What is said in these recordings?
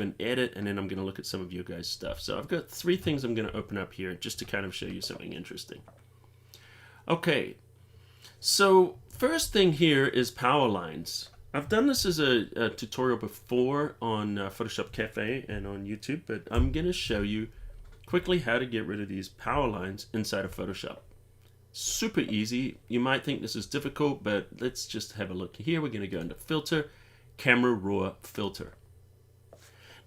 and edit, and then I'm going to look at some of your guys' stuff. So I've got 3 things I'm going to open up here just to kind of show you something interesting. Okay, so first thing here is power lines. I've done this as a tutorial before on photoshopCAFE and on YouTube, but I'm going to show you quickly how to get rid of these power lines inside of Photoshop. Super easy. You might think this is difficult, but let's just have a look here. We're going to go into Filter, Camera Raw Filter.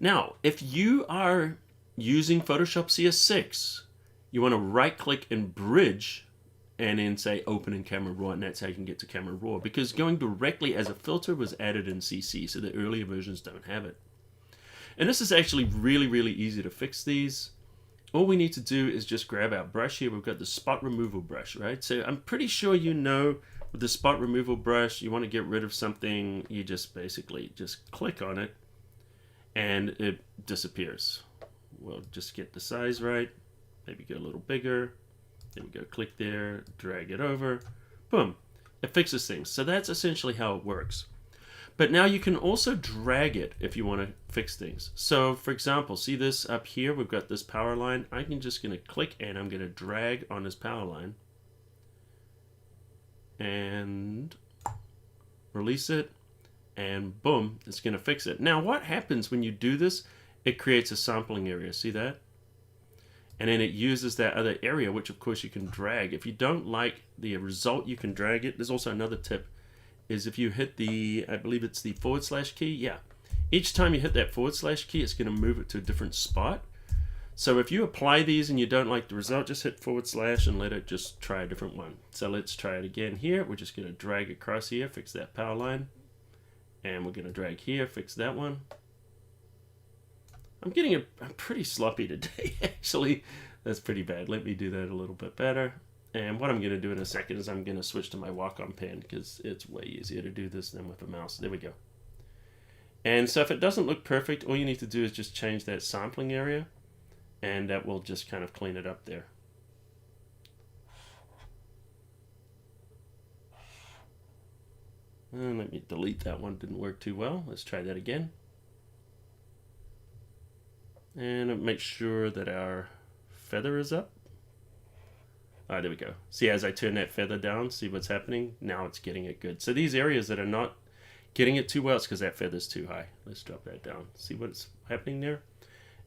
Now, if you are using Photoshop CS6, you want to right click and bridge and then say open in Camera Raw, and that's how you can get to Camera Raw, because going directly as a filter was added in CC, so the earlier versions don't have it. And this is actually really easy to fix these. All we need to do is just grab our brush here. We've got the spot removal brush, right? So I'm pretty sure you know with the spot removal brush, you want to get rid of something, you just basically just click on it and it disappears. We'll just get the size right, maybe go a little bigger. There we go, click there, drag it over, boom, it fixes things. So that's essentially how it works. But now you can also drag it if you want to fix things. So for example, see this up here, we've got this power line. I'm just going to click and I'm going to drag on this power line and release it, and boom, it's going to fix it. Now what happens when you do this? It creates a sampling area, see that? And then it uses that other area, which of course you can drag. If you don't like the result, you can drag it. There's also another tip, is if you hit the, I believe it's the / key, yeah. Each time you hit that / key, it's going to move it to a different spot. So if you apply these and you don't like the result, just hit / and let it just try a different one. So let's try it again here. We're just going to drag across here, fix that power line. And we're going to drag here, fix that one. I'm pretty sloppy today, actually. That's pretty bad. Let me do that a little bit better. And what I'm going to do in a second is I'm going to switch to my walk-on pen, because it's way easier to do this than with a mouse. There we go. And so if it doesn't look perfect, all you need to do is just change that sampling area, and that will just kind of clean it up there. And let me delete that one. Didn't work too well. Let's try that again. And make sure that our feather is up. All right, there we go. See, as I turn that feather down, see what's happening? Now it's getting it good. So these areas that are not getting it too well, it's because that feather's too high. Let's drop that down. See what's happening there?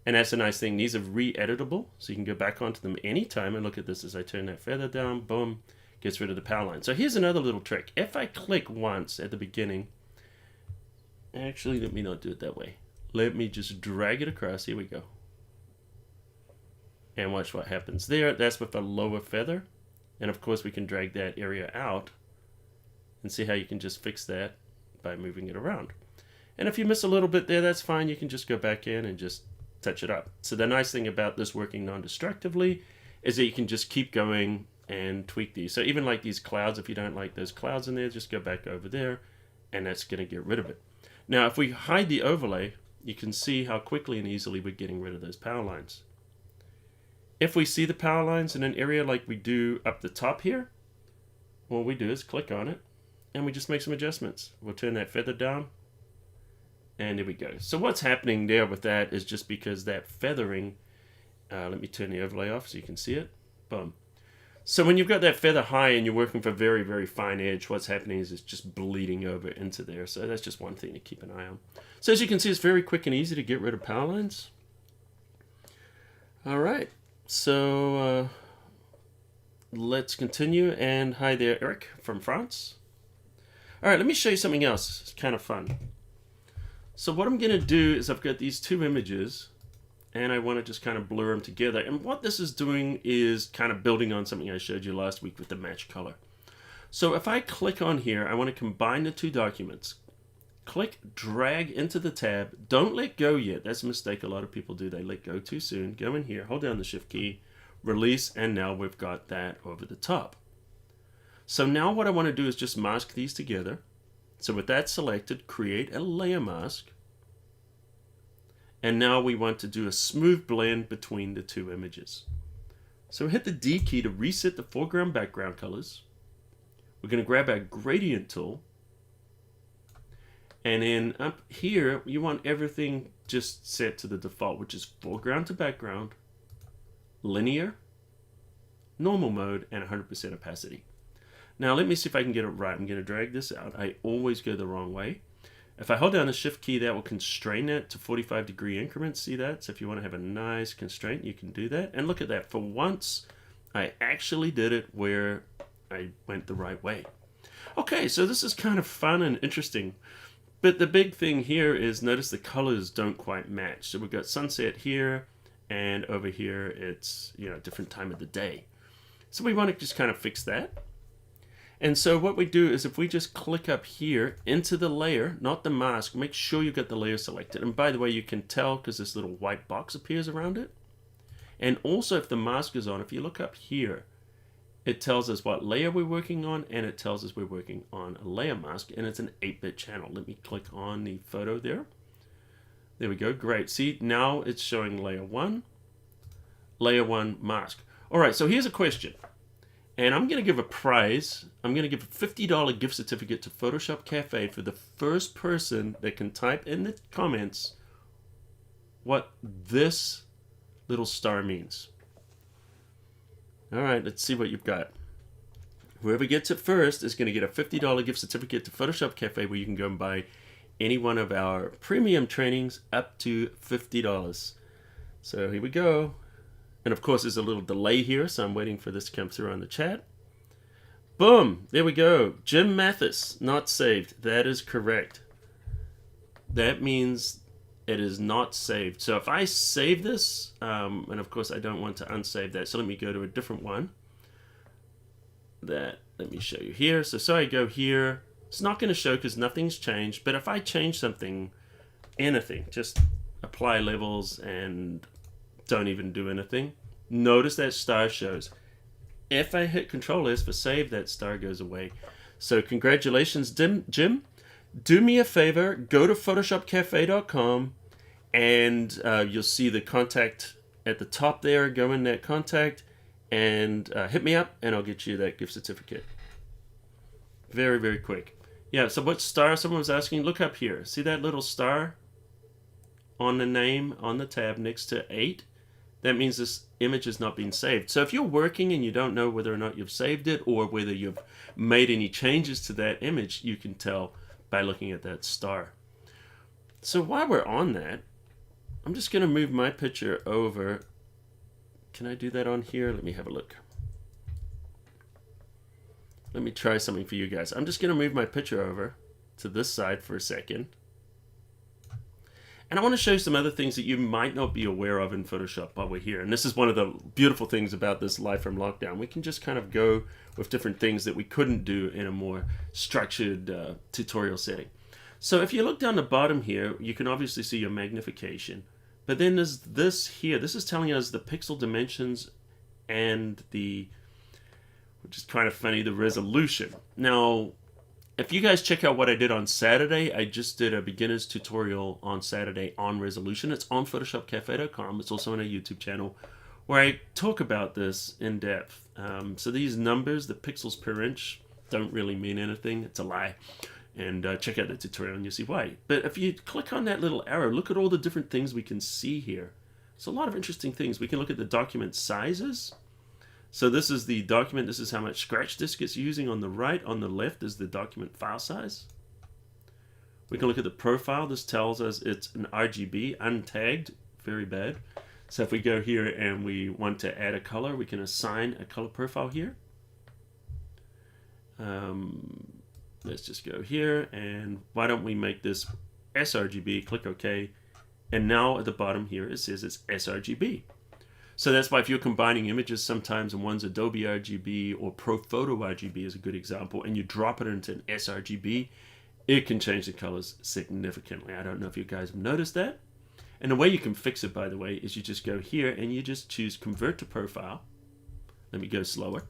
And that's a nice thing. These are re-editable, so you can go back onto them anytime and look at this as I turn that feather down. Boom, gets rid of the power line. So here's another little trick. If I click once at the beginning, actually, let me not do it that way. Let me just drag it across. Here we go. And watch what happens there. That's with a lower feather. And of course we can drag that area out and see how you can just fix that by moving it around. And if you miss a little bit there, that's fine. You can just go back in and just touch it up. So the nice thing about this working non-destructively is that you can just keep going and tweak these. So even like these clouds, if you don't like those clouds in there, just go back over there and that's going to get rid of it. Now if we hide the overlay, you can see how quickly and easily we're getting rid of those power lines. If we see the power lines in an area like we do up the top here, what we do is click on it and we just make some adjustments. We'll turn that feather down and there we go. So what's happening there with that is just because that feathering, let me turn the overlay off so you can see it. Boom. So when you've got that feather high and you're working for very fine edge, what's happening is it's just bleeding over into there. So that's just one thing to keep an eye on. So as you can see, it's very quick and easy to get rid of power lines. All right, so let's continue. And hi there, Eric from France. All right, let me show you something else. It's kind of fun. So what I'm going to do is I've got these 2 images and I want to just kind of blur them together. And what this is doing is kind of building on something I showed you last week with the match color. So if I click on here, I want to combine the 2 documents. Click, drag into the tab. Don't let go yet. That's a mistake a lot of people do. They let go too soon. Go in here, hold down the Shift key, release, and now we've got that over the top. So now what I want to do is just mask these together. So with that selected, create a layer mask. And now we want to do a smooth blend between the 2 images. So hit the D key to reset the foreground background colors. We're going to grab our gradient tool. And then up here, you want everything just set to the default, which is foreground to background, linear, normal mode, and 100% opacity. Now let me see if I can get it right. I'm going to drag this out. I always go the wrong way. If I hold down the shift key, that will constrain it to 45-degree increments. See that? So if you want to have a nice constraint, you can do that. And look at that. For once, I actually did it where I went the right way. Okay, so this is kind of fun and interesting. But the big thing here is notice the colors don't quite match. So we've got sunset here, and over here it's, you know, different time of the day. So we want to just kind of fix that. And so what we do is if we just click up here into the layer, not the mask, make sure you've got the layer selected. And by the way, you can tell because this little white box appears around it. And also if the mask is on, if you look up here, it tells us what layer we're working on, and it tells us we're working on a layer mask, and it's an 8-bit channel. Let me click on the photo there. There we go, great. See, now it's showing layer 1 mask. All right, so here's a question. And I'm going to give a prize. I'm going to give a $50 gift certificate to photoshopCAFE for the first person that can type in the comments what this little star means. All right, let's see what you've got. Whoever gets it first is going to get a $50 gift certificate to photoshopCAFE, where you can go and buy any one of our premium trainings up to $50. So here we go. And of course, there's a little delay here, so I'm waiting for this to come through on the chat. Boom, there we go. Jim Mathis, not saved. That is correct. That means it is not saved. So if I save this, and of course I don't want to unsave that, so let me go to a different one. Let me show you here. So I go here. It's not going to show because nothing's changed, but if I change something, anything, just apply levels and don't even do anything, notice that star shows. If I hit Control S for save, that star goes away. So congratulations, Jim. Do me a favor, go to photoshopcafe.com, and you'll see the contact at the top there. Go in that contact and hit me up, and I'll get you that gift certificate. Very, very quick. Yeah, so what star? Someone was asking, look up here. See that little star on the name, on the tab next to 8? That means this image has not been saved. So if you're working and you don't know whether or not you've saved it or whether you've made any changes to that image, you can tell by looking at that star. So while we're on that, I'm just going to move my picture over. Can I do that on here? Let me have a look. Let me try something for you guys. I'm just going to move my picture over to this side for a second. And I want to show you some other things that you might not be aware of in Photoshop while we're here. And this is one of the beautiful things about this live from lockdown. We can just kind of go with different things that we couldn't do in a more structured tutorial setting. So if you look down the bottom here, you can obviously see your magnification. But then there's this here. This is telling us the pixel dimensions and the, which is kind of funny, the resolution. Now, if you guys check out what I did on Saturday, I just did a beginner's tutorial on Saturday on resolution. It's on photoshopcafe.com. It's also on a YouTube channel where I talk about this in depth. So these numbers, the pixels per inch, don't really mean anything. It's a lie. And check out the tutorial and you'll see why. But if you click on that little arrow, look at all the different things we can see here. It's a lot of interesting things. We can look at the document sizes. So this is the document. This is how much scratch disk it's using on the right. On the left is the document file size. We can look at the profile. This tells us it's an RGB, untagged, very bad. So if we go here and we want to add a color, we can assign a color profile here. Let's just go here, and why don't we make this sRGB, click OK, and now at the bottom here it says it's sRGB. So that's why if you're combining images sometimes, and one's Adobe RGB or ProPhoto RGB is a good example, and you drop it into an sRGB, it can change the colors significantly. I don't know if you guys have noticed that. And the way you can fix it, by the way, is you just go here and you just choose Convert to Profile. Let me go slower.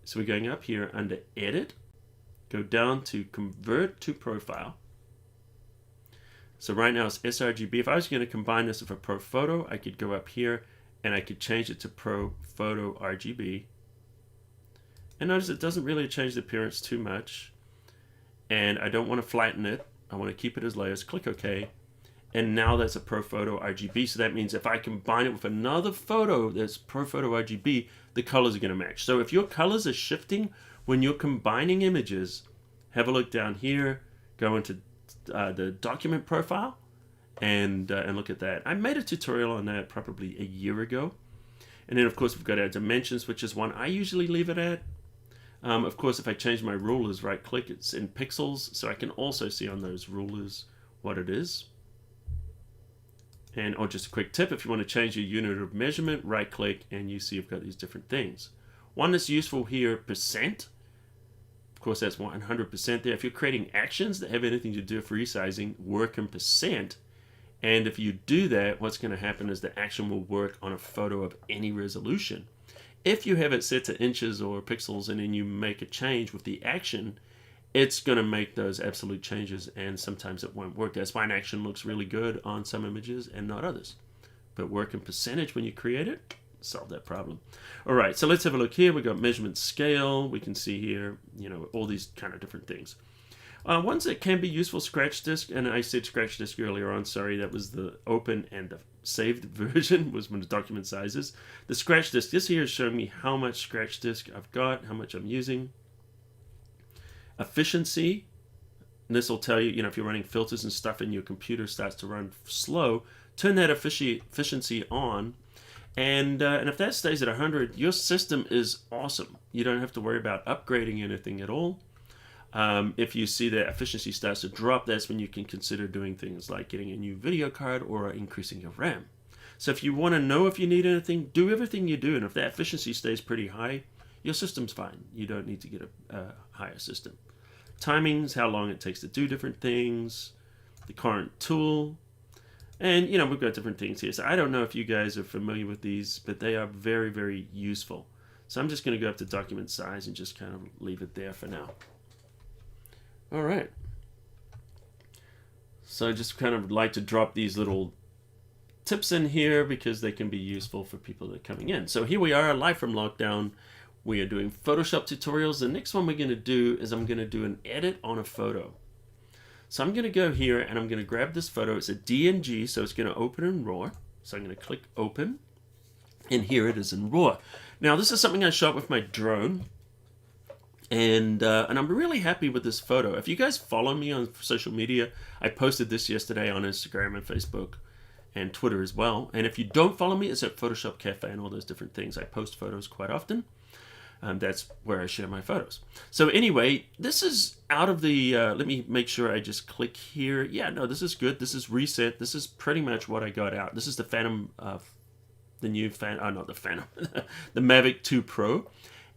So we're going up here under Edit, go down to Convert to Profile. So right now it's sRGB. If I was going to combine this with a ProPhoto, I could go up here and I could change it to ProPhoto RGB. And notice it doesn't really change the appearance too much. And I don't want to flatten it. I want to keep it as layers. Click OK. And now that's a ProPhoto RGB. So that means if I combine it with another photo that's ProPhoto RGB, the colors are going to match. So if your colors are shifting when you're combining images, have a look down here, go into the document profile, and look at that. I made a tutorial on that probably a year ago. And then of course we've got our dimensions, which is one I usually leave it at. Of course, if I change my rulers, right click, it's in pixels, so I can also see on those rulers what it is. And just a quick tip, if you want to change your unit of measurement, right click and you see you've got these different things. One that's useful here, percent. Of course, that's 100% there. If you're creating actions that have anything to do with resizing, work in percent. And if you do that, what's going to happen is the action will work on a photo of any resolution. If you have it set to inches or pixels and then you make a change with the action, it's going to make those absolute changes, and sometimes it won't work. That's why an action looks really good on some images and not others. But work in percentage when you create it, solve that problem. All right, so let's have a look here. We've got measurement scale. We can see here, all these kind of different things. Ones that can be useful, scratch disk, and I said scratch disk earlier on, sorry, that was the open and the saved version was one of the document sizes. The scratch disk, this here is showing me how much scratch disk I've got, how much I'm using. Efficiency, and this will tell you, if you're running filters and stuff and your computer starts to run slow, turn that efficiency on, and if that stays at 100, your system is awesome. You don't have to worry about upgrading anything at all. If you see that efficiency starts to drop, that's when you can consider doing things like getting a new video card or increasing your RAM. So if you want to know if you need anything, do everything you do, and if that efficiency stays pretty high, your system's fine. You don't need to get a higher system. Timings, how long it takes to do different things, the current tool, and we've got different things here. So I don't know if you guys are familiar with these, but they are very, very useful. So I'm just going to go up to document size and just kind of leave it there for now. All right. So I just kind of like to drop these little tips in here because they can be useful for people that are coming in. So here we are, live from lockdown. We are doing Photoshop tutorials. The next one we're going to do is I'm going to do an edit on a photo. So I'm going to go here and I'm going to grab this photo. It's a DNG, so it's going to open in RAW. So I'm going to click open, and here it is in RAW. Now this is something I shot with my drone, and I'm really happy with this photo. If you guys follow me on social media, I posted this yesterday on Instagram and Facebook and Twitter as well. And if you don't follow me, it's at photoshopCAFE and all those different things. I post photos quite often. That's where I share my photos. So anyway, this is out of the, let me make sure I just click here. Yeah, no, this is good. This is reset. This is pretty much what I got out. This is the Phantom, the new Phantom, not the Phantom, the Mavic 2 Pro.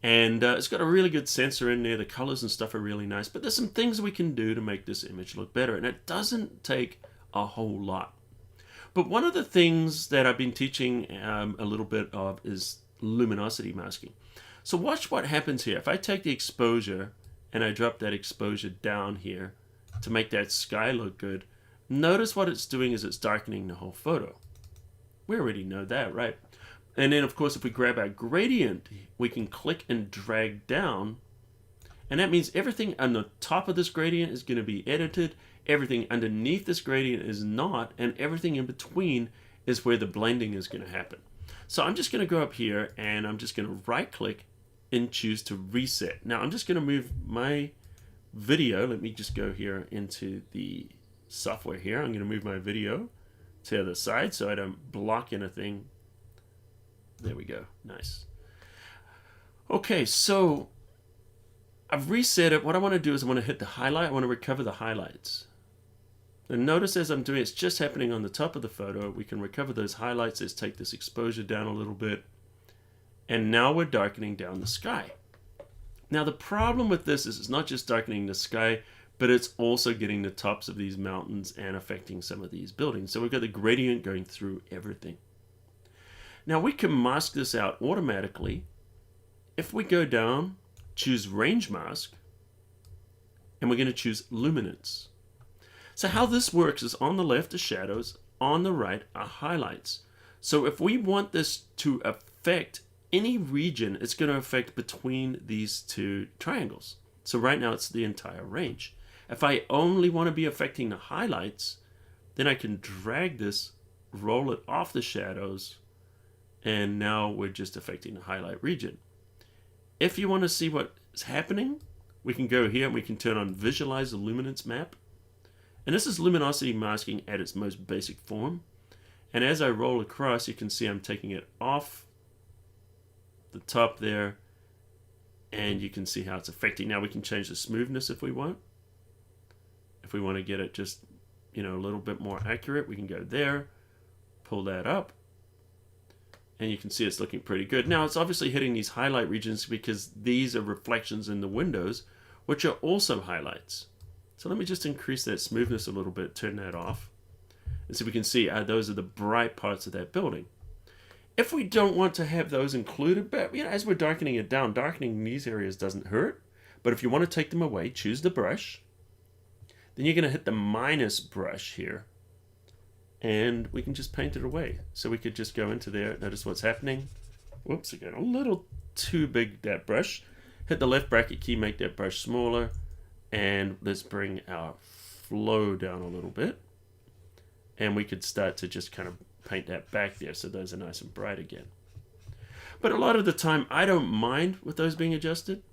And it's got a really good sensor in there. The colors and stuff are really nice. But there's some things we can do to make this image look better. And it doesn't take a whole lot. But one of the things that I've been teaching a little bit of is luminosity masking. So watch what happens here. If I take the exposure and I drop that exposure down here to make that sky look good, notice what it's doing is it's darkening the whole photo. We already know that, right? And then of course if we grab our gradient, we can click and drag down, and that means everything on the top of this gradient is going to be edited, everything underneath this gradient is not, and everything in between is where the blending is going to happen. So I'm just going to go up here and I'm just going to right click and choose to reset. Now I'm just going to move my video. Let me just go here into the software here. I'm going to move my video to the other side so I don't block anything. There we go. Nice. Okay, so I've reset it. What I want to do is I want to hit the highlight. I want to recover the highlights. And notice as I'm doing it's just happening on the top of the photo. We can recover those highlights. Let's take this exposure down a little bit. And now we're darkening down the sky. Now the problem with this is it's not just darkening the sky, but it's also getting the tops of these mountains and affecting some of these buildings. So we've got the gradient going through everything. Now we can mask this out automatically. If we go down, choose range mask, and we're going to choose luminance. So how this works is on the left are shadows, on the right are highlights. So if we want this to affect any region, it's going to affect between these two triangles. So right now it's the entire range. If I only want to be affecting the highlights, then I can drag this, roll it off the shadows, and now we're just affecting the highlight region. If you want to see what's happening, we can go here and we can turn on Visualize the Luminance Map. And this is luminosity masking at its most basic form. And as I roll across, you can see I'm taking it off the top there, and you can see how it's affecting. Now we can change the smoothness if we want. If we want to get it just, a little bit more accurate, we can go there, pull that up, and you can see it's looking pretty good. Now it's obviously hitting these highlight regions because these are reflections in the windows, which are also highlights. So let me just increase that smoothness a little bit, turn that off, and so we can see those are the bright parts of that building. If we don't want to have those included, but as we're darkening it down, darkening these areas doesn't hurt. But if you want to take them away, choose the brush. Then you're going to hit the minus brush here, and we can just paint it away. So we could just go into there. Notice what's happening. Whoops, I got a little too big, that brush. Hit the left bracket key, make that brush smaller, and let's bring our flow down a little bit. And we could start to just kind of paint that back there so those are nice and bright again. But a lot of the time I don't mind with those being adjusted.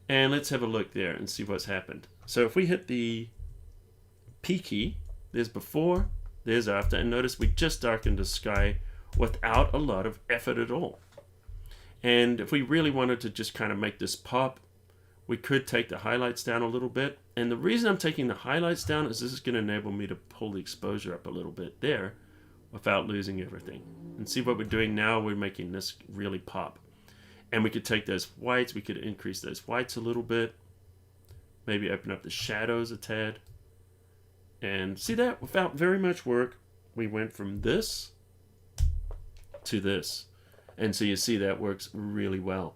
And let's have a look there and see what's happened. So if we hit the P key, there's before, there's after, and notice we just darkened the sky without a lot of effort at all. And if we really wanted to just kind of make this pop, we could take the highlights down a little bit. And the reason I'm taking the highlights down is this is going to enable me to pull the exposure up a little bit there without losing everything. And see what we're doing now, we're making this really pop. And we could take those whites, we could increase those whites a little bit, maybe open up the shadows a tad. And see that? Without very much work, we went from this to this. And so you see that works really well.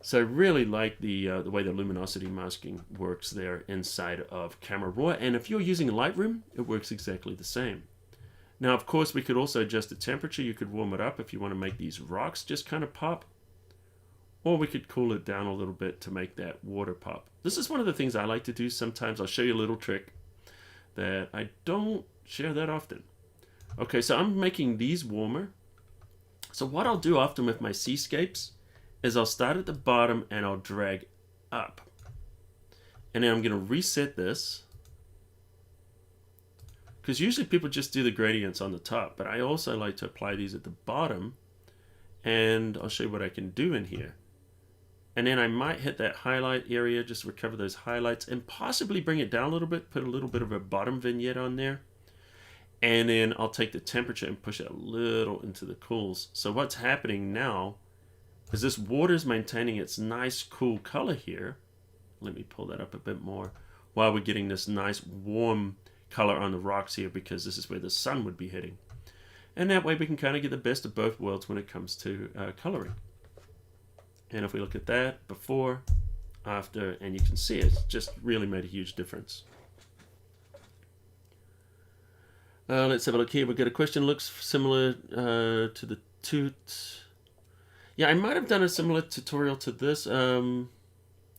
So I really like the way the luminosity masking works there inside of Camera Raw. And if you're using Lightroom, it works exactly the same. Now, of course, we could also adjust the temperature. You could warm it up if you want to make these rocks just kind of pop. Or we could cool it down a little bit to make that water pop. This is one of the things I like to do sometimes. I'll show you a little trick that I don't share that often. Okay, so I'm making these warmer. So what I'll do often with my seascapes is I'll start at the bottom and I'll drag up. And then I'm going to reset this. Because usually people just do the gradients on the top, but I also like to apply these at the bottom. And I'll show you what I can do in here. And then I might hit that highlight area, just recover those highlights, and possibly bring it down a little bit, put a little bit of a bottom vignette on there. And then I'll take the temperature and push it a little into the cools. So what's happening now is this water is maintaining its nice cool color here. Let me pull that up a bit more, while we're getting this nice warm color on the rocks here, because this is where the sun would be hitting. And that way we can kind of get the best of both worlds when it comes to coloring. And if we look at that, before, after, and you can see it's just really made a huge difference. Let's have a look here. We've got a question. Looks similar to the toot. Yeah, I might have done a similar tutorial to this. The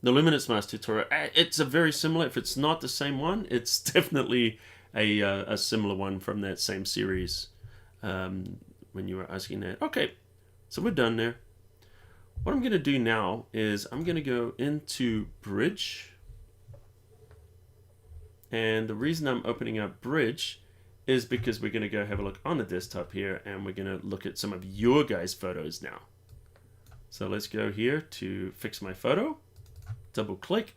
Luminance Mask tutorial. It's a very similar. If it's not the same one, it's definitely a similar one from that same series. When you were asking that. Okay, so we're done there. What I'm going to do now is I'm going to go into Bridge. And the reason I'm opening up Bridge is because we're going to go have a look on the desktop here, and we're going to look at some of your guys' photos now. So let's go here to fix my photo, double click,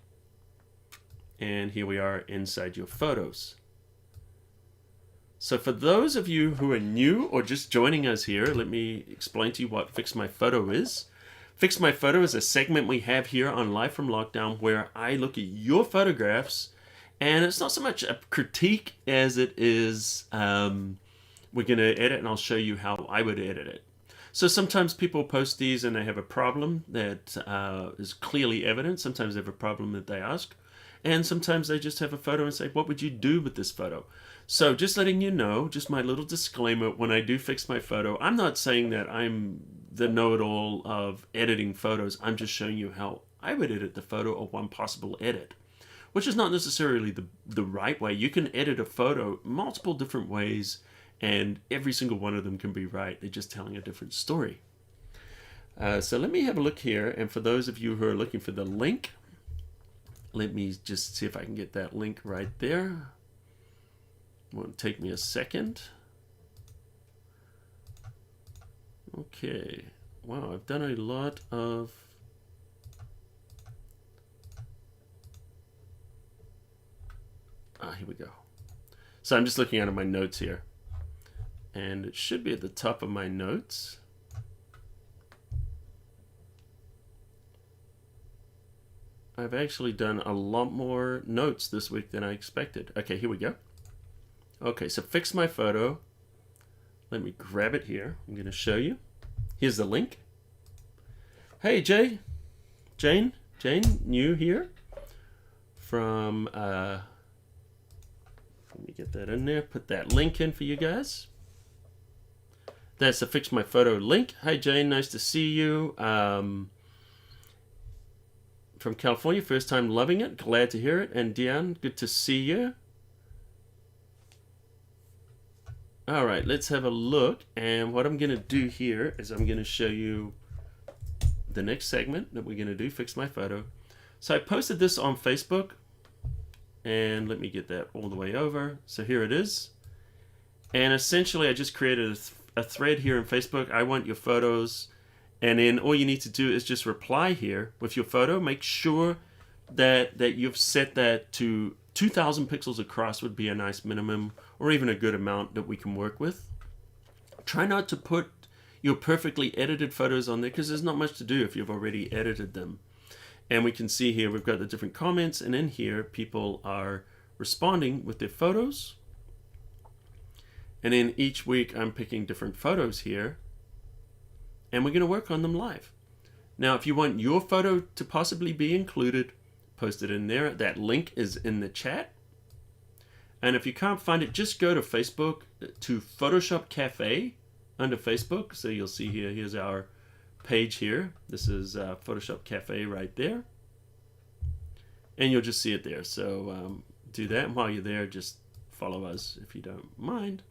and here we are inside your photos. So for those of you who are new or just joining us here, let me explain to you what Fix My Photo is. Fix My Photo is a segment we have here on Live from Lockdown where I look at your photographs, and it's not so much a critique as it is we're going to edit, and I'll show you how I would edit it. So sometimes people post these and they have a problem that is clearly evident. Sometimes they have a problem that they ask. And sometimes they just have a photo and say, what would you do with this photo? So just letting you know, just my little disclaimer, when I do fix my photo, I'm not saying that I'm the know-it-all of editing photos. I'm just showing you how I would edit the photo or one possible edit. which is not necessarily the right way. You can edit a photo multiple different ways, and every single one of them can be right. They're just telling a different story. So let me have a look here, and for those of you who are looking for the link, let me just see if I can get that link right there. Won't take me a second. Okay. Wow, I've done a lot of... here we go. So I'm just looking at my notes here. And it should be at the top of my notes. I've actually done a lot more notes this week than I expected. Okay, here we go. Okay, so fix my photo. Let me grab it here. I'm going to show you. Here's the link. Hey, Jane, new here from, let me get that in there, put that link in for you guys. That's the Fix My Photo link. Hi, Jane, nice to see you. From California, first time loving it, glad to hear it. And Diane, good to see you. All right, let's have a look. And what I'm going to do here is I'm going to show you the next segment that we're going to do, Fix My Photo. So I posted this on Facebook. And let me get that all the way over. So here it is. And essentially, I just created a thread here in Facebook. I want your photos. And then all you need to do is just reply here with your photo. Make sure that you've set that to 2,000 pixels across would be a nice minimum, or even a good amount that we can work with. Try not to put your perfectly edited photos on there, because there's not much to do if you've already edited them. And we can see here we've got the different comments, and in here people are responding with their photos. And then each week I'm picking different photos here, and we're going to work on them live. Now, if you want your photo to possibly be included, post it in there. That link is in the chat. And if you can't find it, just go to Facebook, to photoshopCAFE under Facebook. So you'll see here, here's our page here. This is photoshopCAFE right there. And you'll just see it there. So do that. And while you're there, just follow us if you don't mind.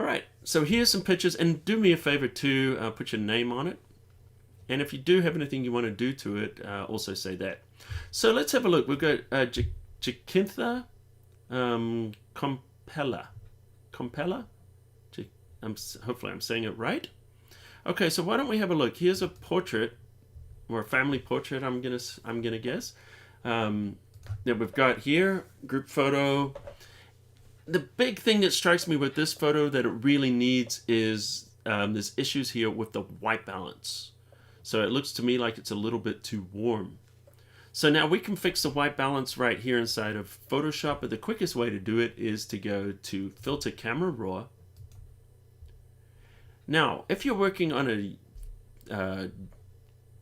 All right, so here's some pictures, and do me a favor too, put your name on it. And if you do have anything you want to do to it, also say that. So let's have a look. We've got Jacintha Compella. Hopefully I'm saying it right. Okay, so why don't we have a look? Here's a portrait, or a family portrait, I'm gonna guess. That we've got here, group photo. The big thing that strikes me with this photo that it really needs is there's issues here with the white balance. So it looks to me like it's a little bit too warm. So now we can fix the white balance right here inside of Photoshop, but the quickest way to do it is to go to Filter Camera Raw. Now, if you're working on a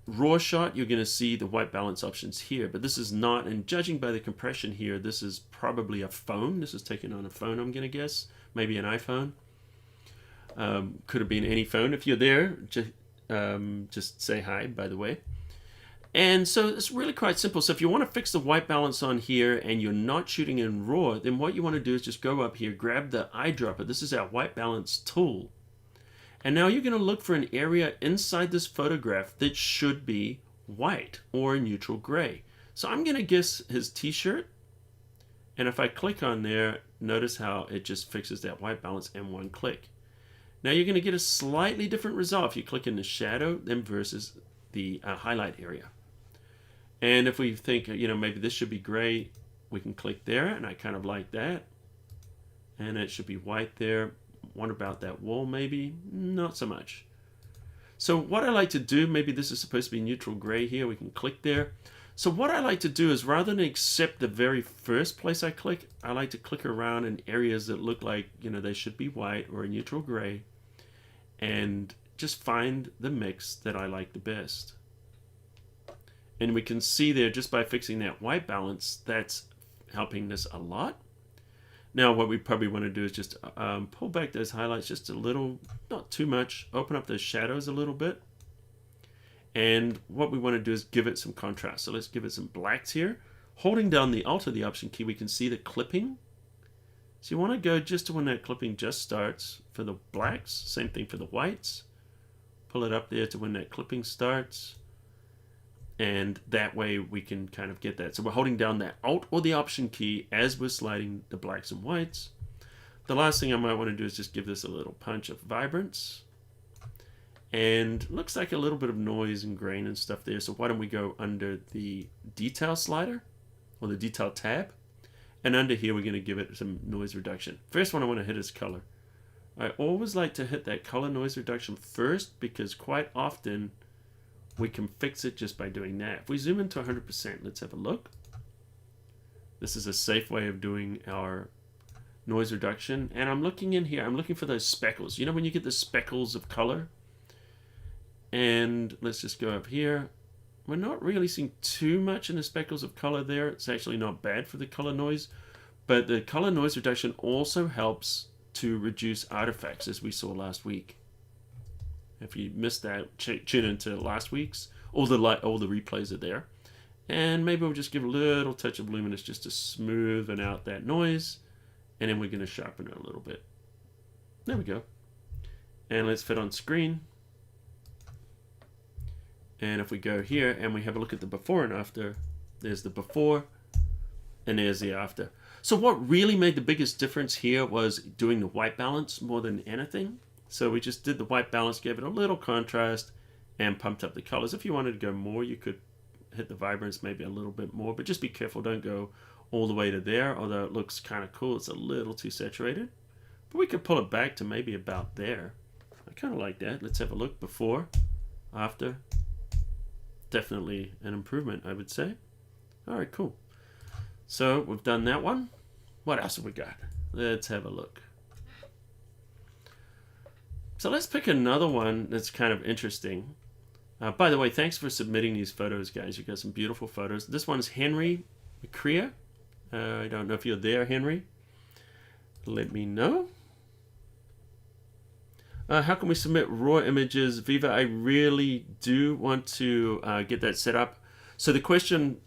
raw shot, you're going to see the white balance options here, but this is not, and judging by the compression here, this is probably a phone. This is taken on a phone, I'm going to guess, maybe an iPhone. Could have been any phone. If you're there, just say hi, by the way. And so it's really quite simple. So if you want to fix the white balance on here and you're not shooting in RAW, then what you want to do is just go up here, grab the eyedropper. This is our white balance tool. And now you're going to look for an area inside this photograph that should be white or neutral gray. So I'm going to guess his t-shirt. And if I click on there, notice how it just fixes that white balance in one click. Now you're going to get a slightly different result if you click in the shadow then versus the highlight area. And if we think, maybe this should be gray, we can click there, and I kind of like that. And it should be white there. What about that wall maybe? Not so much. So what I like to do, maybe this is supposed to be neutral gray here, we can click there. So what I like to do is rather than accept the very first place I click, I like to click around in areas that look like, they should be white or a neutral gray, and just find the mix that I like the best. And we can see there, just by fixing that white balance, that's helping this a lot. Now what we probably want to do is just pull back those highlights just a little, not too much, open up those shadows a little bit. And what we want to do is give it some contrast. So let's give it some blacks here. Holding down the Alt or the Option key, we can see the clipping. So you want to go just to when that clipping just starts for the blacks. Same thing for the whites. Pull it up there to when that clipping starts. And that way we can kind of get that. So we're holding down that Alt or the Option key as we're sliding the blacks and whites. The last thing I might want to do is just give this a little punch of vibrance. And looks like a little bit of noise and grain and stuff there. So why don't we go under the detail slider or the detail tab. And under here we're going to give it some noise reduction. First one I want to hit is color. I always like to hit that color noise reduction first because quite often we can fix it just by doing that. If we zoom into 100%, let's have a look. This is a safe way of doing our noise reduction. And I'm looking in here, I'm looking for those speckles. You know when you get the speckles of color? And let's just go up here. We're not really seeing too much in the speckles of color there. It's actually not bad for the color noise. But the color noise reduction also helps to reduce artifacts, as we saw last week. If you missed that, tune into last week's. All the replays are there. And maybe we'll just give a little touch of luminous just to smoothen out that noise. And then we're going to sharpen it a little bit. There we go. And let's fit on screen. And if we go here and we have a look at the before and after, there's the before and there's the after. So what really made the biggest difference here was doing the white balance more than anything. So we just did the white balance, gave it a little contrast and pumped up the colors. If you wanted to go more, you could hit the vibrance maybe a little bit more, but just be careful, don't go all the way to there, although it looks kind of cool. It's a little too saturated, but we could pull it back to maybe about there. I kind of like that. Let's have a look before, after. Definitely an improvement, I would say. All right, cool. So we've done that one. What else have we got? Let's have a look. So let's pick another one that's kind of interesting. By the way, thanks for submitting these photos, guys. You got some beautiful photos. This one's Henry McCrea. I don't know if you're there, Henry. Let me know. How can we submit raw images? Viva, I really do want to get that set up. So the question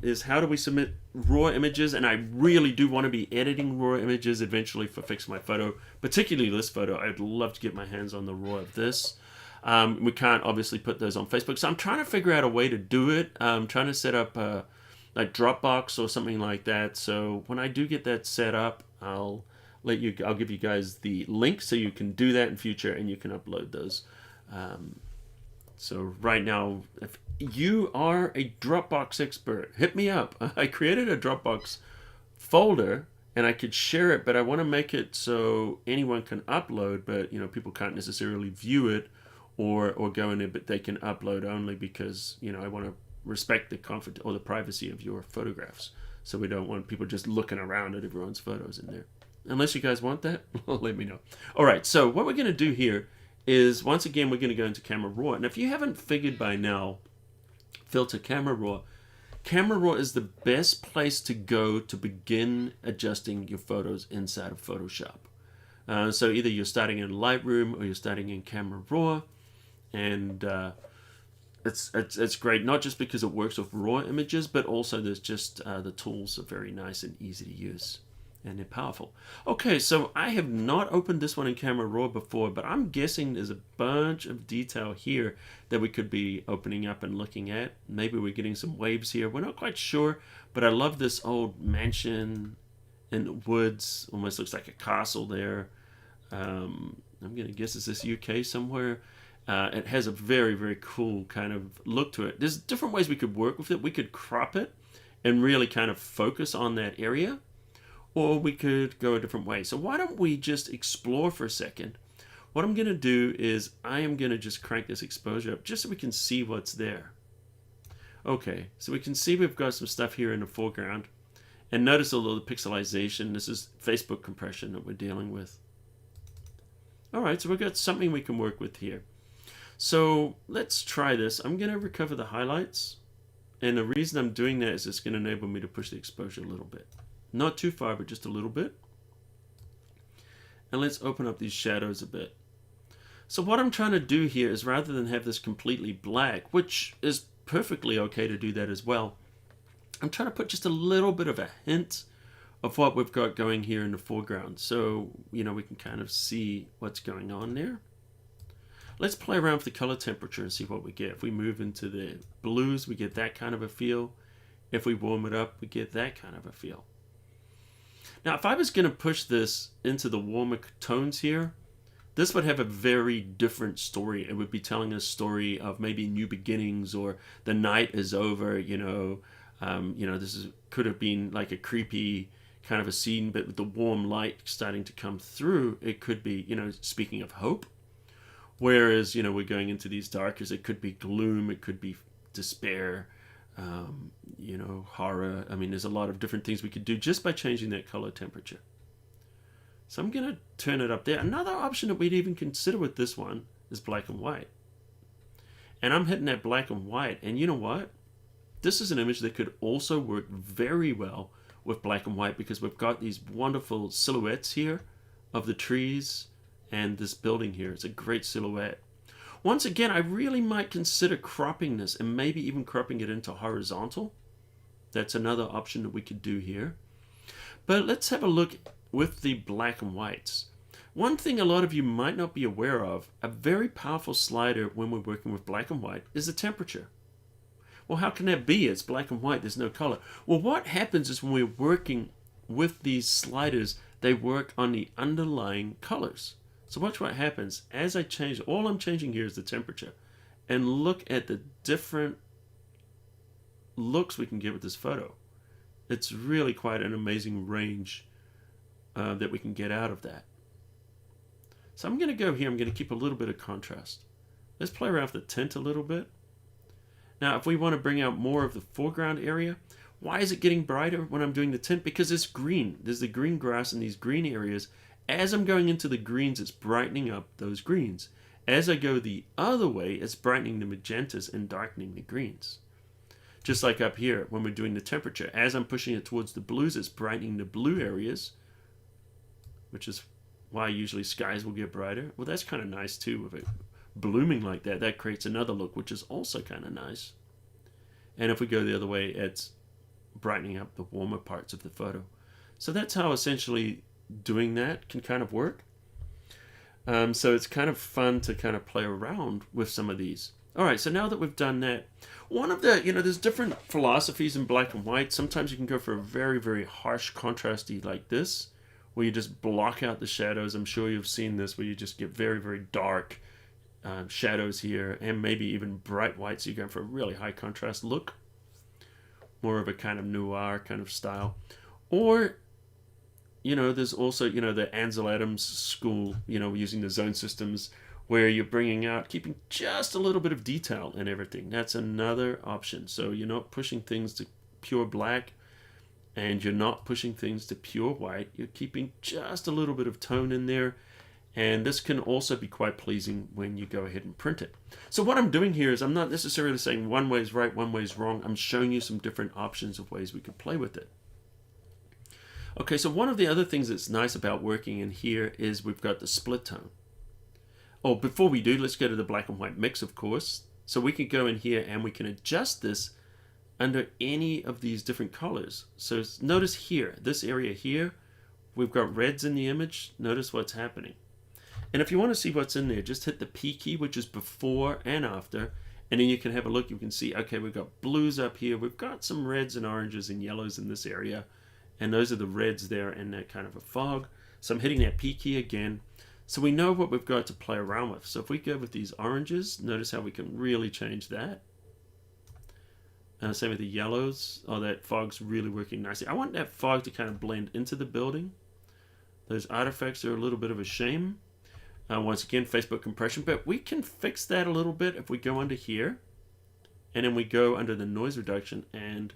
is, how do we submit raw images? And I really do want to be editing raw images eventually for Fix My Photo, particularly this photo. I'd love to get my hands on the raw of this. We can't obviously put those on Facebook. So I'm trying to figure out a way to do it. I'm trying to set up like Dropbox or something like that. So when I do get that set up, I'll give you guys the link so you can do that in future and you can upload those. So right now, if you are a Dropbox expert, hit me up. I created a Dropbox folder and I could share it, but I want to make it so anyone can upload, but people can't necessarily view it or go in there, but they can upload only because I want to respect the comfort or the privacy of your photographs. So we don't want people just looking around at everyone's photos in there. Unless you guys want that, let me know. All right, so what we're going to do here is, once again, we're going to go into Camera Raw. And if you haven't figured by now, filter Camera Raw. Camera Raw is the best place to go to begin adjusting your photos inside of Photoshop. So either you're starting in Lightroom or you're starting in Camera Raw. And it's great, not just because it works with raw images, but also there's just the tools are very nice and easy to use. And they're powerful. Okay, so I have not opened this one in Camera Raw before, but I'm guessing there's a bunch of detail here that we could be opening up and looking at. Maybe we're getting some waves here. We're not quite sure, but I love this old mansion in the woods. Almost looks like a castle there. I'm going to guess, is this UK somewhere? It has a very, very cool kind of look to it. There's different ways we could work with it. We could crop it and really kind of focus on that area. Or we could go a different way. So why don't we just explore for a second? What I'm going to do is I am going to just crank this exposure up just so we can see what's there. Okay, so we can see we've got some stuff here in the foreground. And notice a little pixelization. This is Facebook compression that we're dealing with. All right, so we've got something we can work with here. So let's try this. I'm going to recover the highlights. And the reason I'm doing that is it's going to enable me to push the exposure a little bit. Not too far, but just a little bit. And let's open up these shadows a bit. So what I'm trying to do here is, rather than have this completely black, which is perfectly okay to do that as well, I'm trying to put just a little bit of a hint of what we've got going here in the foreground. So, we can kind of see what's going on there. Let's play around with the color temperature and see what we get. If we move into the blues, we get that kind of a feel. If we warm it up, we get that kind of a feel. Now, if I was going to push this into the warmer tones here, this would have a very different story. It would be telling a story of maybe new beginnings, or the night is over, could have been like a creepy kind of a scene, but with the warm light starting to come through, it could be, speaking of hope. Whereas, we're going into these darkers, it could be gloom, it could be despair, horror. I mean, there's a lot of different things we could do just by changing that color temperature. So I'm going to turn it up there. Another option that we'd even consider with this one is black and white. And I'm hitting that black and white. And you know what? This is an image that could also work very well with black and white, because we've got these wonderful silhouettes here of the trees and this building here. It's a great silhouette. Once again, I really might consider cropping this, and maybe even cropping it into horizontal. That's another option that we could do here. But let's have a look with the black and whites. One thing a lot of you might not be aware of, a very powerful slider when we're working with black and white, is the temperature. Well, how can that be? It's black and white, there's no color. Well, what happens is when we're working with these sliders, they work on the underlying colors. So watch what happens. As I change, all I'm changing here is the temperature. And look at the different looks we can get with this photo. It's really quite an amazing range that we can get out of that. So I'm going to go here, I'm going to keep a little bit of contrast. Let's play around with the tint a little bit. Now, if we want to bring out more of the foreground area, why is it getting brighter when I'm doing the tint? Because it's green. There's the green grass in these green areas. As I'm going into the greens, it's brightening up those greens. As I go the other way, it's brightening the magentas and darkening the greens. Just like up here, when we're doing the temperature. As I'm pushing it towards the blues, it's brightening the blue areas, which is why usually skies will get brighter. Well, that's kind of nice too, with it blooming like that. That creates another look, which is also kind of nice. And if we go the other way, it's brightening up the warmer parts of the photo. So that's how essentially doing that can kind of work. So it's kind of fun to kind of play around with some of these. All right, so now that we've done that, one of the, there's different philosophies in black and white. Sometimes you can go for a very, very harsh contrasty like this, where you just block out the shadows. I'm sure you've seen this, where you just get very, very dark shadows here, and maybe even bright white, so you're going for a really high contrast look. More of a kind of noir kind of style. Or, there's also, the Ansel Adams school, using the zone systems, where you're bringing out, keeping just a little bit of detail in everything. That's another option. So you're not pushing things to pure black, and you're not pushing things to pure white. You're keeping just a little bit of tone in there. And this can also be quite pleasing when you go ahead and print it. So what I'm doing here is I'm not necessarily saying one way is right, one way is wrong. I'm showing you some different options of ways we could play with it. Okay, so one of the other things that's nice about working in here is we've got the split tone. Oh, before we do, let's go to the black and white mix, of course. So we can go in here and we can adjust this under any of these different colors. So notice here, this area here, we've got reds in the image. Notice what's happening. And if you want to see what's in there, just hit the P key, which is before and after, and then you can have a look. You can see, okay, we've got blues up here. We've got some reds and oranges and yellows in this area, and those are the reds there in that kind of a fog. So I'm hitting that P key again. So we know what we've got to play around with. So if we go with these oranges, notice how we can really change that. Same with the yellows. Oh, that fog's really working nicely. I want that fog to kind of blend into the building. Those artifacts are a little bit of a shame. Once again, Facebook compression, but we can fix that a little bit if we go under here, and then we go under the noise reduction, and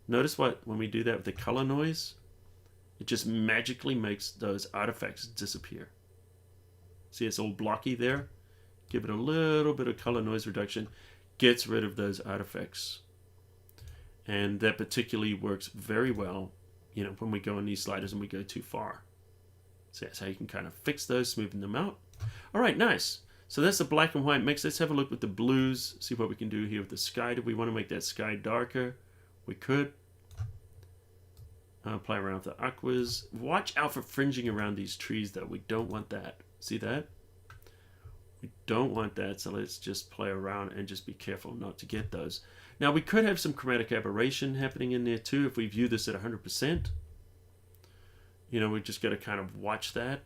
notice what, when we do that with the color noise, it just magically makes those artifacts disappear. See, it's all blocky there. Give it a little bit of color noise reduction, gets rid of those artifacts. And that particularly works very well, when we go in these sliders and we go too far. So that's how you can kind of fix those, smoothing them out. All right, nice. So that's the black and white mix. Let's have a look with the blues, see what we can do here with the sky. Do we want to make that sky darker? We could. Play around with the aquas. Watch out for fringing around these trees though. We don't want that. See that? We don't want that, so let's just play around and just be careful not to get those. Now we could have some chromatic aberration happening in there too if we view this at 100%. You know, we just got to kind of watch that.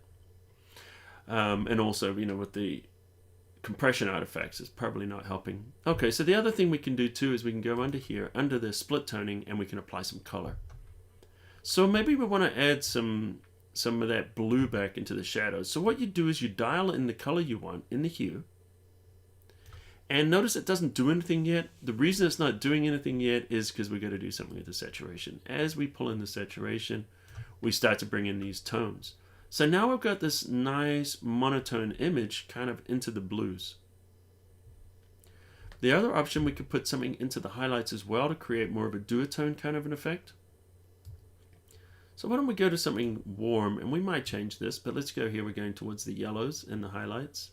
And also, you know, with the compression artifacts, it's probably not helping. Okay, so the other thing we can do too is we can go under here, under the split toning, and we can apply some color. So maybe we want to add some of that blue back into the shadows. So what you do is you dial in the color you want in the hue. And notice it doesn't do anything yet. The reason it's not doing anything yet is because we've got to do something with the saturation. As we pull in the saturation, we start to bring in these tones. So now we've got this nice monotone image kind of into the blues. The other option, we could put something into the highlights as well to create more of a duotone kind of an effect. So why don't we go to something warm, and we might change this, but let's go here. We're going towards the yellows and the highlights.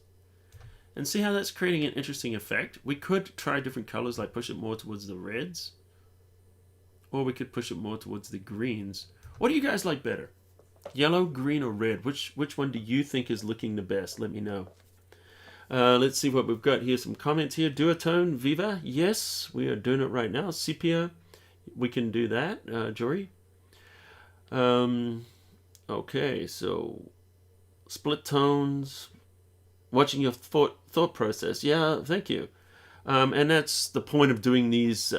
And see how that's creating an interesting effect. We could try different colors, like push it more towards the reds. Or we could push it more towards the greens. What do you guys like better? Yellow, green, or red? Which one do you think is looking the best? Let me know. Let's see what we've got here. Some comments here. Duotone, Viva. Yes, we are doing it right now. Sepia, we can do that. Jory. Okay, so split tones. Watching your thought process. Yeah, thank you. And that's the point of doing these,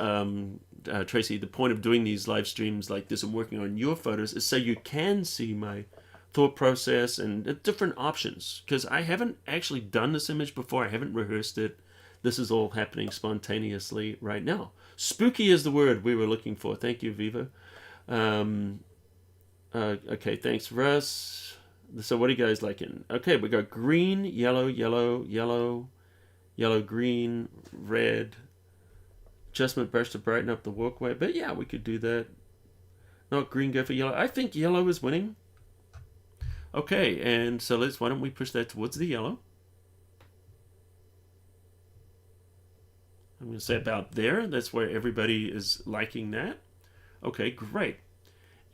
Tracy, the point of doing these live streams like this and working on your photos is so you can see my thought process and different options. Because I haven't actually done this image before. I haven't rehearsed it. This is all happening spontaneously right now. Spooky is the word we were looking for. Thank you, Viva. Okay, thanks, Russ. So what are you guys liking? Okay, we got green, yellow, yellow, yellow, yellow, green, red. Adjustment brush to brighten up the walkway. But yeah, we could do that. Not green, go for yellow. I think yellow is winning. Okay, and so why don't we push that towards the yellow. I'm going to say about there. That's where everybody is liking that. Okay, great.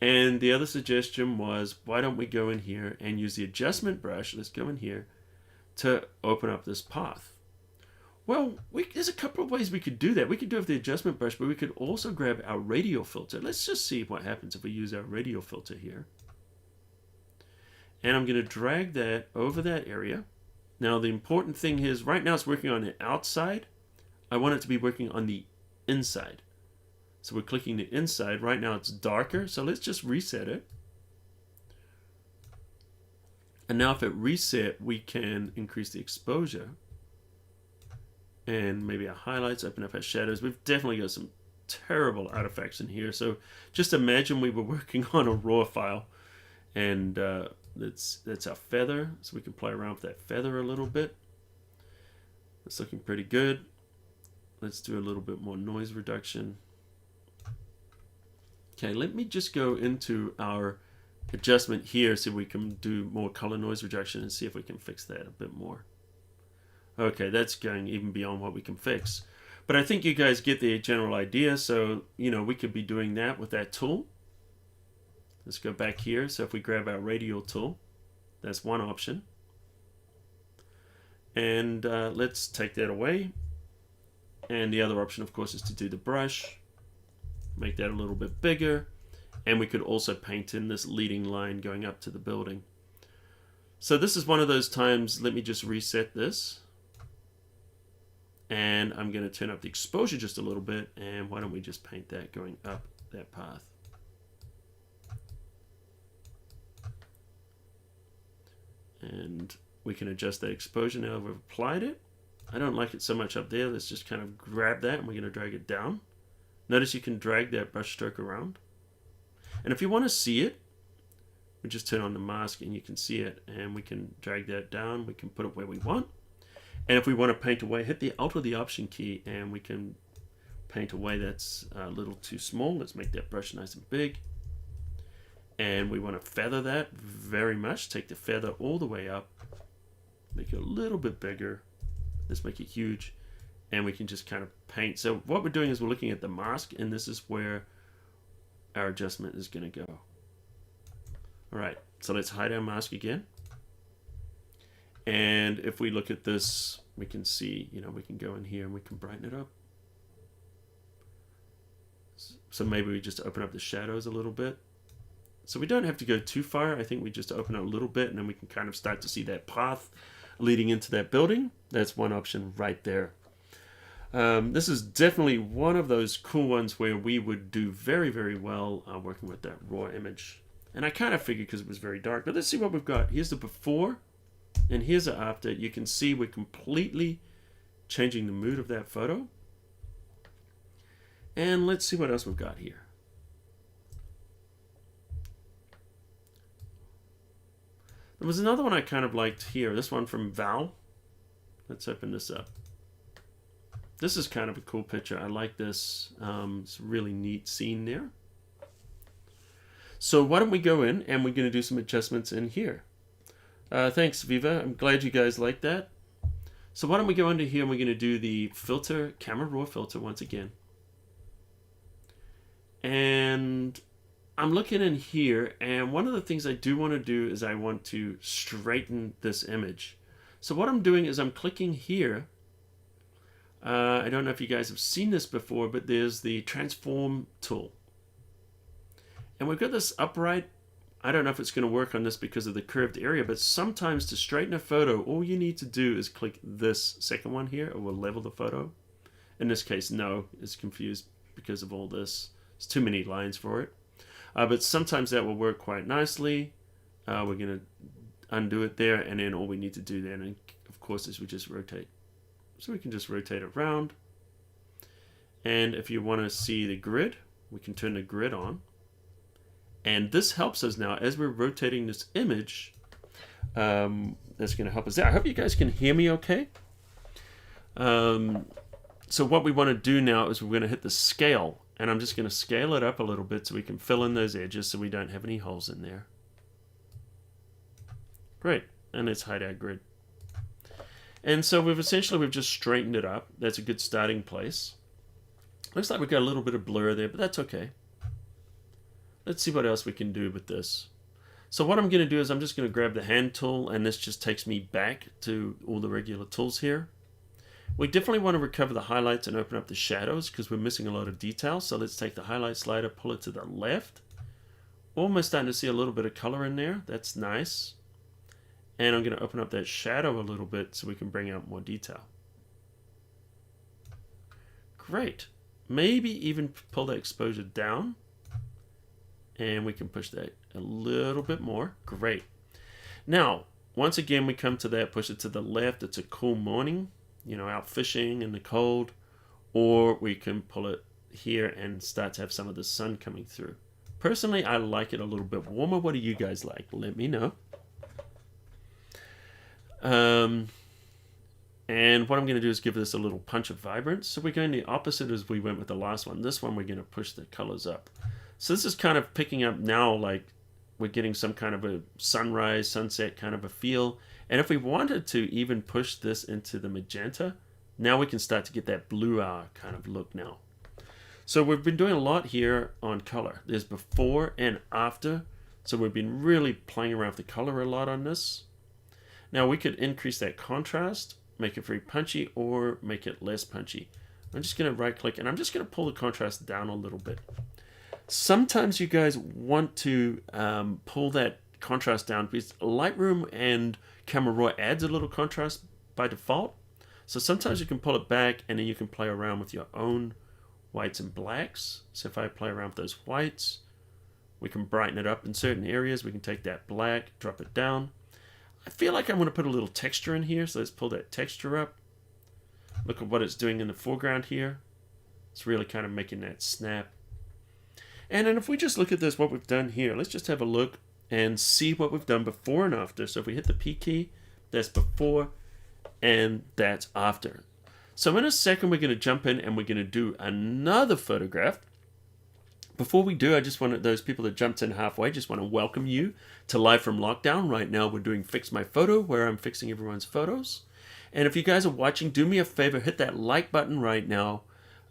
And the other suggestion was, why don't we go in here and use the adjustment brush, let's go in here, to open up this path. Well, there's a couple of ways we could do that. We could do it with the adjustment brush, but we could also grab our radial filter. Let's just see what happens if we use our radial filter here. And I'm going to drag that over that area. Now, the important thing here is right now it's working on the outside. I want it to be working on the inside. So we're clicking the inside. Right now it's darker, so let's just reset it. And now if it reset, we can increase the exposure. And maybe our highlights, open up our shadows. We've definitely got some terrible artifacts in here. So just imagine we were working on a raw file. And that's our feather. So we can play around with that feather a little bit. It's looking pretty good. Let's do a little bit more noise reduction. Okay, let me just go into our adjustment here so we can do more color noise reduction and see if we can fix that a bit more. Okay, that's going even beyond what we can fix. But I think you guys get the general idea. So, you know, we could be doing that with that tool. Let's go back here. So if we grab our radial tool, that's one option. And let's take that away. And the other option, of course, is to do the brush. Make that a little bit bigger. And we could also paint in this leading line going up to the building. So this is one of those times, let me just reset this. And I'm going to turn up the exposure just a little bit. And why don't we just paint that going up that path. And we can adjust that exposure now we've applied it. I don't like it so much up there. Let's just kind of grab that and we're going to drag it down. Notice you can drag that brush stroke around. And if you want to see it, we just turn on the mask and you can see it. And we can drag that down. We can put it where we want. And if we want to paint away, hit the Alt or the Option key and we can paint away that's a little too small. Let's make that brush nice and big. And we want to feather that very much. Take the feather all the way up. Make it a little bit bigger. Let's make it huge. And we can just kind of paint. So what we're doing is we're looking at the mask, and this is where our adjustment is going to go. All right, so let's hide our mask again. And if we look at this, we can see, you know, we can go in here and we can brighten it up. So maybe we just open up the shadows a little bit. So we don't have to go too far. I think we just open up a little bit and then we can kind of start to see that path leading into that building. That's one option right there. This is definitely one of those cool ones where we would do very, very well working with that raw image. And I kind of figured because it was very dark. But let's see what we've got. Here's the before and here's the after. You can see we're completely changing the mood of that photo. And let's see what else we've got here. There was another one I kind of liked here. This one from Val. Let's open this up. This is kind of a cool picture. I like this. It's a really neat scene there. So why don't we go in and we're going to do some adjustments in here. Thanks, Viva. I'm glad you guys like that. So why don't we go into here and we're going to do the filter, camera raw filter once again. And I'm looking in here, and one of the things I do want to do is I want to straighten this image. So what I'm doing is I'm clicking here. I don't know if you guys have seen this before, but there's the transform tool. And we've got this upright. I don't know if it's going to work on this because of the curved area, but sometimes to straighten a photo, all you need to do is click this second one here. It will level the photo. In this case, no, it's confused because of all this. It's too many lines for it. But sometimes that will work quite nicely. We're going to undo it there, and then all we need to do then, of course, is we just rotate. So we can just rotate it around. And if you want to see the grid, we can turn the grid on. And this helps us now as we're rotating this image. That's going to help us there. I hope you guys can hear me okay. So what we want to do now is we're going to hit the scale. And I'm just going to scale it up a little bit so we can fill in those edges so we don't have any holes in there. Great. And let's hide our grid. And so we've just straightened it up. That's a good starting place. Looks like we've got a little bit of blur there, but that's okay. Let's see what else we can do with this. So what I'm going to do is I'm just going to grab the hand tool, and this just takes me back to all the regular tools here. We definitely want to recover the highlights and open up the shadows because we're missing a lot of detail. So let's take the highlight slider, pull it to the left. Almost starting to see a little bit of color in there. That's nice. And I'm going to open up that shadow a little bit so we can bring out more detail. Great. Maybe even pull the exposure down. And we can push that a little bit more. Great. Now, once again, we come to that, push it to the left. It's a cool morning, you know, out fishing in the cold. Or we can pull it here and start to have some of the sun coming through. Personally, I like it a little bit warmer. What do you guys like? Let me know. And what I'm going to do is give this a little punch of vibrance. So we're going the opposite as we went with the last one. This one, we're going to push the colors up. So this is kind of picking up now like we're getting some kind of a sunrise, sunset kind of a feel. And if we wanted to even push this into the magenta, now we can start to get that blue hour kind of look now. So we've been doing a lot here on color. There's before and after. So we've been really playing around with the color a lot on this. Now we could increase that contrast, make it very punchy, or make it less punchy. I'm just going to right click and I'm just going to pull the contrast down a little bit. Sometimes you guys want to pull that contrast down because Lightroom and Camera Raw adds a little contrast by default. So sometimes you can pull it back and then you can play around with your own whites and blacks. So if I play around with those whites, we can brighten it up in certain areas. We can take that black, drop it down. I feel like I want to put a little texture in here, so let's pull that texture up. Look at what it's doing in the foreground here. It's really kind of making that snap. And then if we just look at this, what we've done here, let's just have a look and see what we've done before and after. So if we hit the P key, that's before and that's after. So in a second, we're going to jump in and we're going to do another photograph. Before we do, I just wanted those people that jumped in halfway, just want to welcome you to Live from Lockdown. Right now, we're doing Fix My Photo, where I'm fixing everyone's photos. And if you guys are watching, do me a favor, hit that like button right now.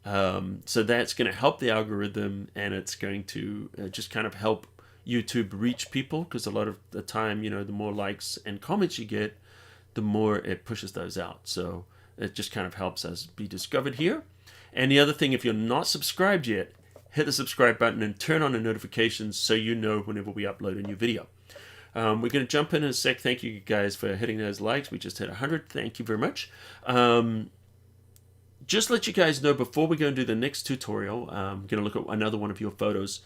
So that's going to help the algorithm, and it's going to just kind of help YouTube reach people, because a lot of the time, you know, the more likes and comments you get, the more it pushes those out. So it just kind of helps us be discovered here. And the other thing, if you're not subscribed yet, hit the subscribe button and turn on the notifications so you know whenever we upload a new video. We're going to jump in a sec. Thank you guys for hitting those likes. We just hit 100. Thank you very much. Just let you guys know, before we go and do the next tutorial, I'm going to look at another one of your photos.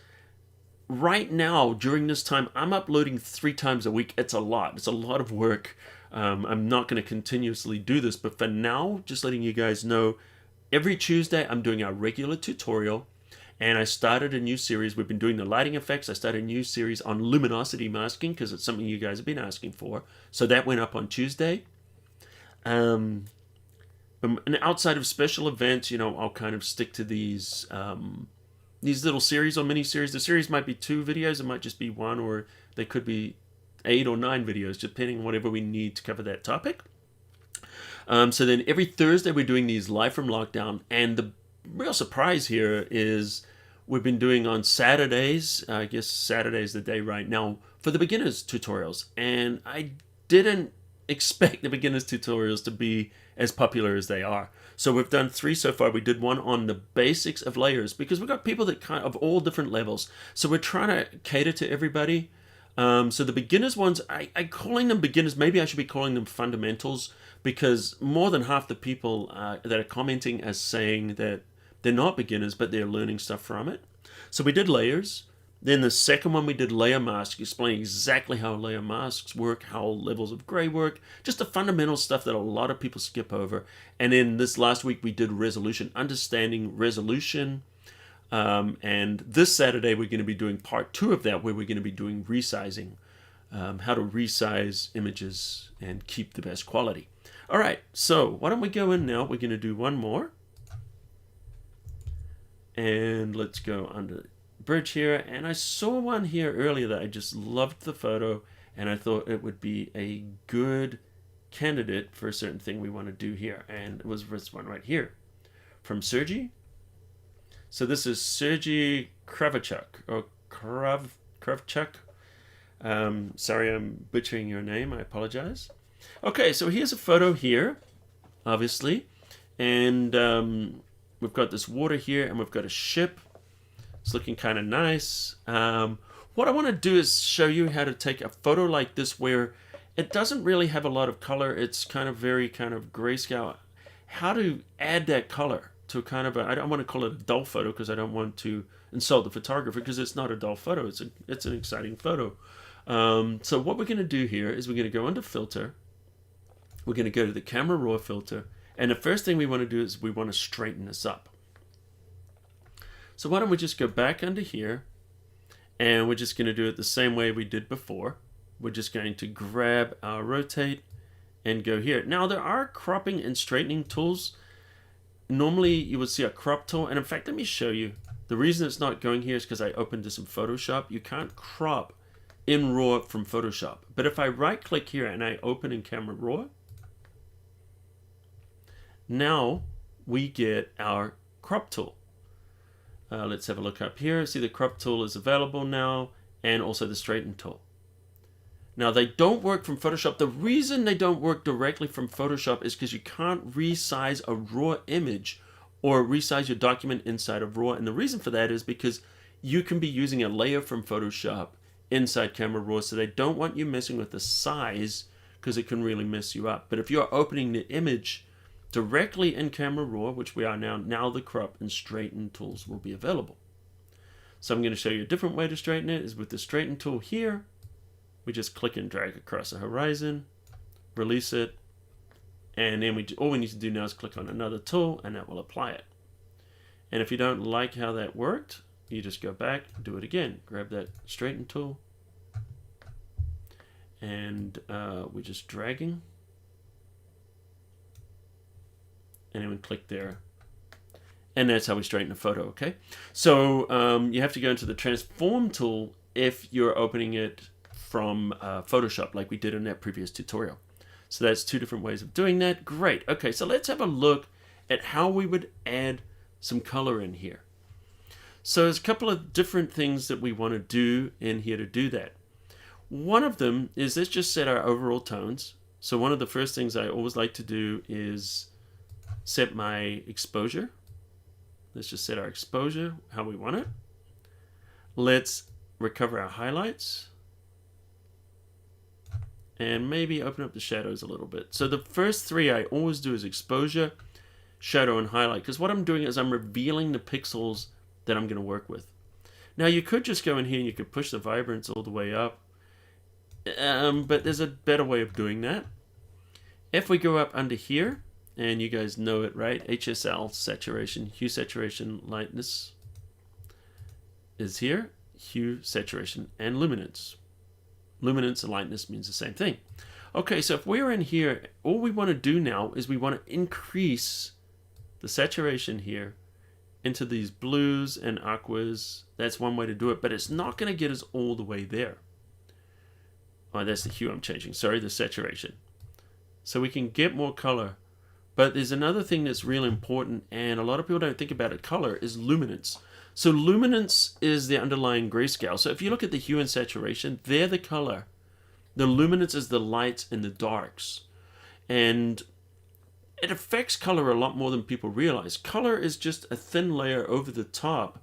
Right now, during this time, I'm uploading 3 times a week. It's a lot. It's a lot of work. I'm not going to continuously do this, but for now, just letting you guys know, every Tuesday I'm doing our regular tutorial, and I started a new series. We've been doing the lighting effects. I started a new series on luminosity masking because it's something you guys have been asking for. So that went up on Tuesday. And outside of special events, you know, I'll kind of stick to these little series or mini series. The series might be 2 videos, it might just be 1, or they could be 8 or 9 videos, depending on whatever we need to cover that topic. So then every Thursday we're doing these live from lockdown, and the real surprise here is we've been doing on Saturdays. I guess Saturday is the day right now for the beginners tutorials, and I didn't expect the beginners tutorials to be as popular as they are. So we've done 3 so far. We did one on the basics of layers, because we've got people that kind of all different levels. So we're trying to cater to everybody. So the beginners ones, I'm calling them beginners. Maybe I should be calling them fundamentals, because more than half the people that are commenting are saying that they're not beginners, but they're learning stuff from it. So we did layers. Then the second one, we did layer masks, explaining exactly how layer masks work, how levels of gray work, just the fundamental stuff that a lot of people skip over. And then this last week, we did resolution, understanding resolution. And this Saturday, we're going to be doing part 2 of that, where we're going to be doing resizing, how to resize images and keep the best quality. All right, so why don't we go in now? We're going to do one more. And let's go under bridge here. And I saw one here earlier that I just loved the photo, and I thought it would be a good candidate for a certain thing we want to do here. And it was this one right here from Sergey. So this is Sergey Kravchuk, or Kravchuk. Sorry, I'm butchering your name. I apologize. Okay, so here's a photo here, obviously. And we've got this water here, and we've got a ship. It's looking kind of nice. What I want to do is show you how to take a photo like this, where it doesn't really have a lot of color. It's kind of very kind of grayscale. How to add that color to kind of I don't want to call it a dull photo, because I don't want to insult the photographer, because it's not a dull photo. It's an exciting photo. So what we're going to do here is we're going to go under filter. We're going to go to the camera raw filter. And the first thing we want to do is we want to straighten this up. So why don't we just go back under here, and we're just going to do it the same way we did before. We're just going to grab our rotate and go here. Now there are cropping and straightening tools. Normally you would see a crop tool, and in fact, let me show you. The reason it's not going here is because I opened this in Photoshop. You can't crop in RAW from Photoshop. But if I right click here and I open in Camera Raw, now we get our crop tool. Let's have a look up here. See, the crop tool is available now, and also the straighten tool. Now they don't work from Photoshop. The reason they don't work directly from Photoshop is because you can't resize a RAW image or resize your document inside of RAW. And the reason for that is because you can be using a layer from Photoshop inside Camera Raw, so they don't want you messing with the size, because it can really mess you up. But if you're opening the image directly in Camera Raw, which we are now the crop and straighten tools will be available. So I'm going to show you a different way to straighten it, is with the straighten tool here. We just click and drag across the horizon, release it, and then all we need to do now is click on another tool, and that will apply it. And if you don't like how that worked, you just go back, do it again. Grab that straighten tool, and we're just dragging, and then we click there, and that's how we straighten a photo. Okay, so you have to go into the transform tool if you're opening it from Photoshop, like we did in that previous tutorial. So that's 2 different ways of doing that. Great. Okay, so let's have a look at how we would add some color in here. So there's a couple of different things that we want to do in here to do that. One of them is, let's just set our overall tones. So one of the first things I always like to do is set my exposure. Let's just set our exposure how we want it. Let's recover our highlights. And maybe open up the shadows a little bit. So the first three I always do is exposure, shadow, and highlight. Because what I'm doing is I'm revealing the pixels that I'm going to work with. Now you could just go in here and you could push the vibrance all the way up. But there's a better way of doing that. If we go up under here, and you guys know it, right? HSL, saturation, hue, saturation, lightness is here. Hue, saturation, and luminance. Luminance and lightness means the same thing. Okay, so if we're in here, all we want to do now is we want to increase the saturation here into these blues and aquas. That's one way to do it, but it's not going to get us all the way there. Oh, that's the hue I'm changing. Sorry, the saturation. So we can get more color. But there's another thing that's really important, and a lot of people don't think about it, color, is luminance. So luminance is the underlying grayscale. So if you look at the hue and saturation, they're the color. The luminance is the lights and the darks. And it affects color a lot more than people realize. Color is just a thin layer over the top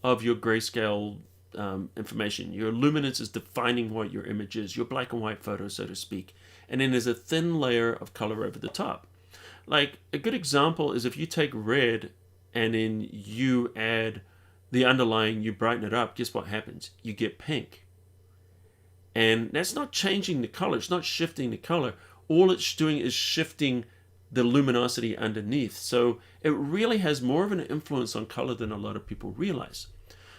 of your grayscale information. Your luminance is defining what your image is, your black and white photo, so to speak. And then there's a thin layer of color over the top. Like a good example is if you take red and then you add the underlying, you brighten it up, guess what happens? You get pink. And that's not changing the color. It's not shifting the color. All it's doing is shifting the luminosity underneath. So it really has more of an influence on color than a lot of people realize.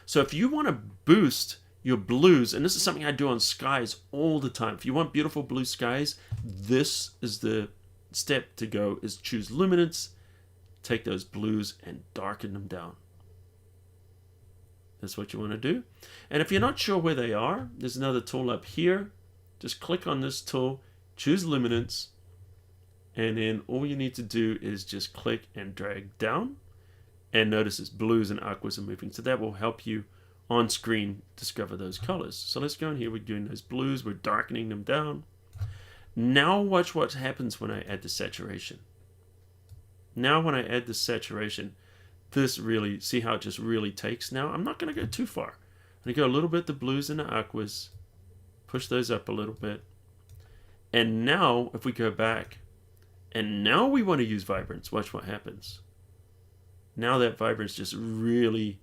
So if you want to boost your blues, and this is something I do on skies all the time. If you want beautiful blue skies, this is the step to go, is choose luminance, take those blues and darken them down. That's what you want to do. And if you're not sure where they are, there's another tool up here. Just click on this tool, choose luminance, and then all you need to do is just click and drag down. And notice it's blues and aquas are moving. So that will help you on screen discover those colors. So let's go in here. We're doing those blues. We're darkening them down. Now watch what happens when I add the saturation. Now when I add the saturation, this really, see how it just really takes now? I'm not going to go too far. I'm going to go a little bit the blues and the aquas. Push those up a little bit. And now if we go back, and now we want to use vibrance, watch what happens. Now that vibrance just really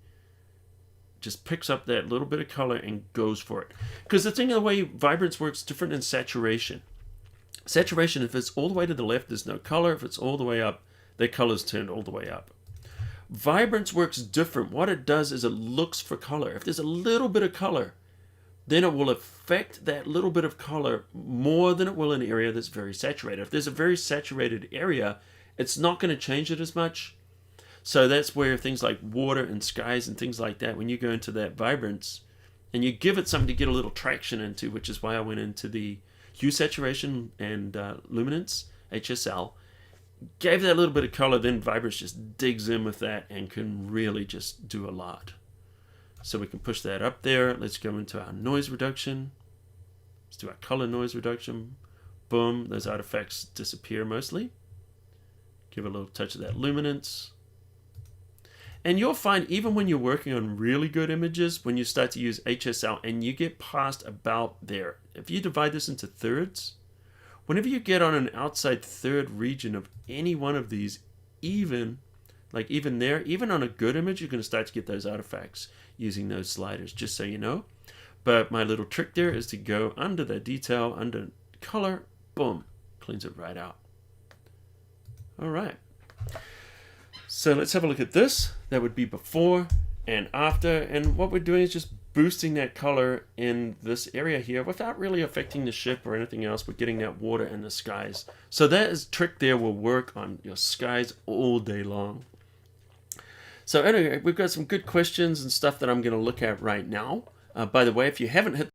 just picks up that little bit of color and goes for it. Because the thing, the way vibrance works is different than saturation. Saturation, if it's all the way to the left, there's no color. If it's all the way up, the color's turned all the way up. Vibrance works different. What it does is it looks for color. If there's a little bit of color, then it will affect that little bit of color more than it will in an area that's very saturated. If there's a very saturated area, it's not going to change it as much. So that's where things like water and skies and things like that, when you go into that vibrance and you give it something to get a little traction into, which is why I went into the hue, saturation, and luminance, HSL, gave that little bit of color, then vibrance just digs in with that and can really just do a lot. So we can push that up there. Let's go into our noise reduction. Let's do our color noise reduction. Boom, those artifacts disappear mostly. Give a little touch of that luminance. And you'll find even when you're working on really good images, when you start to use HSL and you get past about there, if you divide this into thirds, whenever you get on an outside third region of any one of these, even there, even on a good image, you're going to start to get those artifacts using those sliders, just so you know. But my little trick there is to go under the detail, under color, boom, cleans it right out. All right. So let's have a look at this. That would be before and after. And what we're doing is just boosting that color in this area here without really affecting the ship or anything else. We're getting that water and the skies. So that is trick there will work on your skies all day long. So anyway, we've got some good questions and stuff that I'm going to look at right now. By the way, if you haven't hit